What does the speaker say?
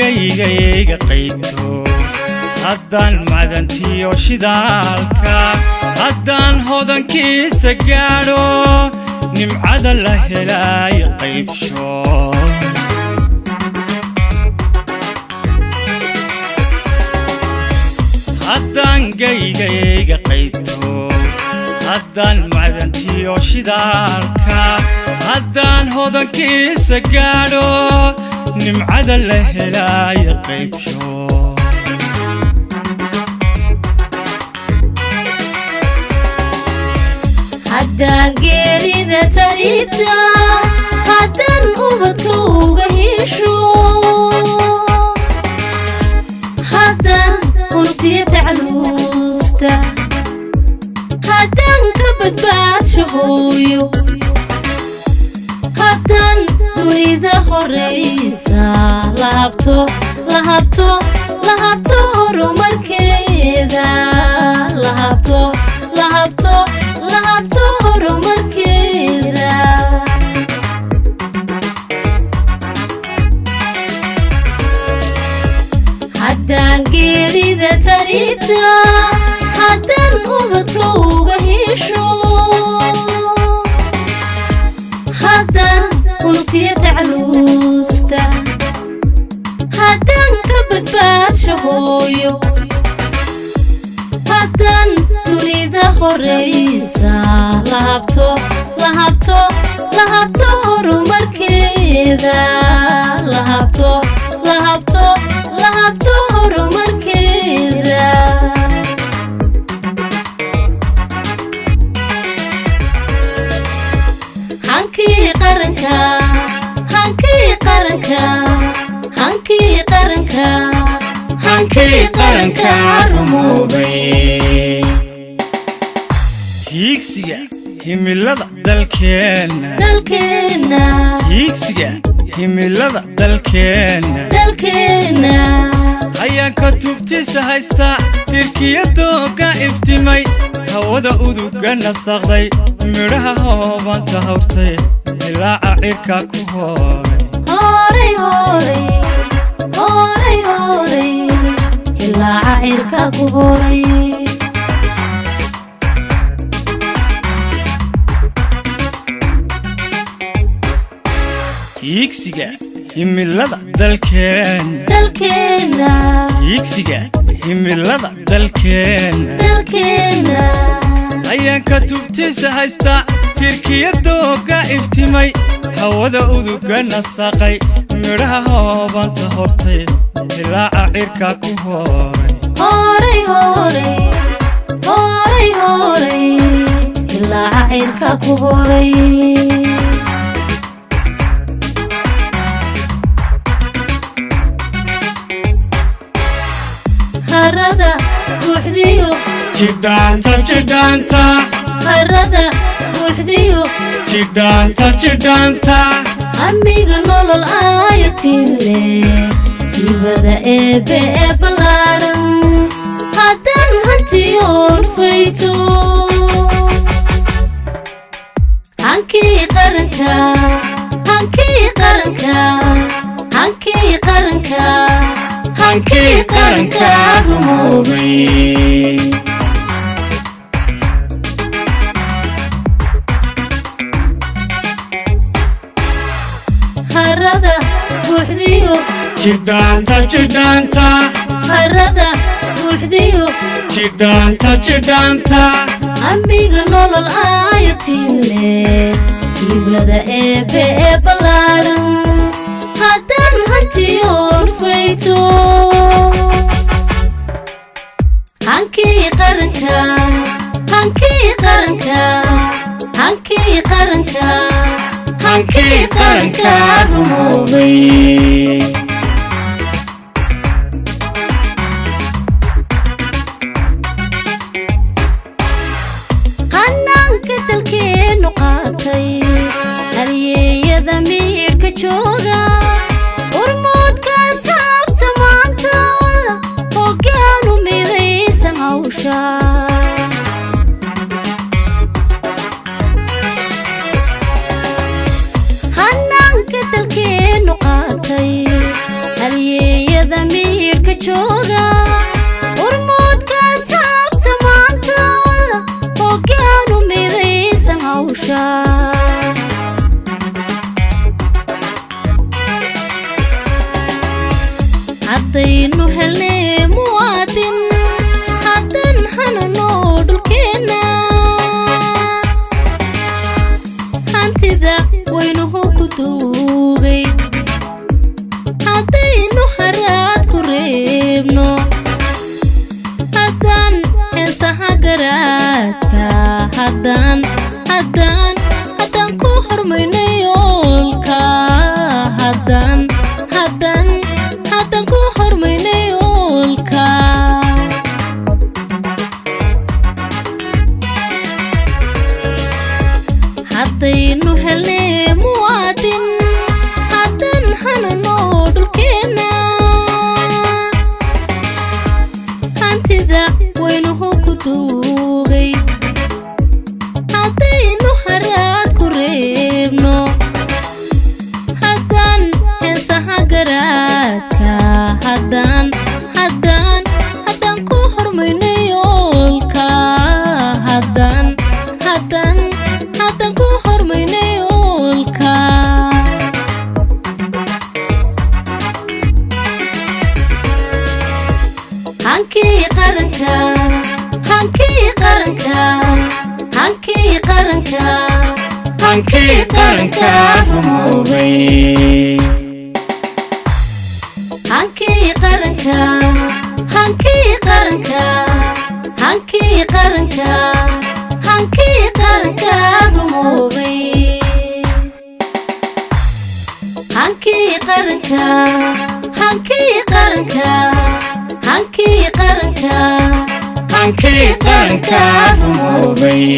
gayga qayto haddaan madantiyo shidaalka haddaan hodankiisa gaadho nimcada la helay qaybsho haddaan gayga qayto haddaan madantiyo shidaalka haddaan hodankiisa gaadho nimcada la helay qaybsho haddaan geerida taribta haddaan ubadka uga hesho haddaan unugtiya tacluusta haddaan ka badbaadsho hooyo haddaan dunida horeysa lahabto horumarkeeda lahabto horumarkeeda haddaan geerida taribta haddaan ubadka uga hesho haddaan unugtiya tacluusta haddaan ka badbaadsho hooyo haddaan dunida horeysa lahabto horumarkeeda lahabto horumarkeeda hankii qaranka rumoobay hiigsiga himilada dalkeena hiigsiga himilada dalkeena ayaan ka tubtiisa haysta tirkiyadooga iftimay hawada uduga nasaqday midhaha hoobanta hawrtay ilaaca cirka ku horay ilaaca cirka ku horay hiigsiga himilada dalkeena hiigsiga himilada dalkeena ayaan ka tubtiisa haysta tirkiyadooga iftimay hawada uduga nasaqay midhaha hoobanta hortay ilaaca cirka ku horay ilaaca cirka ku horay harada buuxdiyo jidhaanta harada buuxdiyo jidhaanta amiga nolol ayatinle ibada eebe ee ballaaran haddaan hantiyoon fayto hankii qaranka rumoobay harada buuxdiyo jidhaanta harada buuxdiyo jidhaanta amiga nolol ayatinle ibada eebe ee ballaaran haddaan hantiyoon fayto hankii qaranka rumoobay qanaanka dalkeenu qaatay halyeeyada miirka jooga urmoodkaas haabta maanta hoggaanu midaysan hawsha hanaanka dalkeenu qaatay halyeeyada hawsha haddaynu helnay muwaadin haddan hanano dhulkeena hantida waynuhu ku duugay haddaynu haraad ku reebno haddaan heesaha garaadka haddaan ku hormayno yoolka haddaan ku hormayno yoolka haddaynu helnay muwaadin haddan hanano dhulkeena hantida waynuhu ku duugay haddaynu haraad ku reebno haddaan heesaha garaadka haddaan ku hormayno yoolka haddaan ku hormayno yoolka hankii qaranka hankii qaranka rumoobay hankii qaranka rumoobay hankii qaranka rumoobay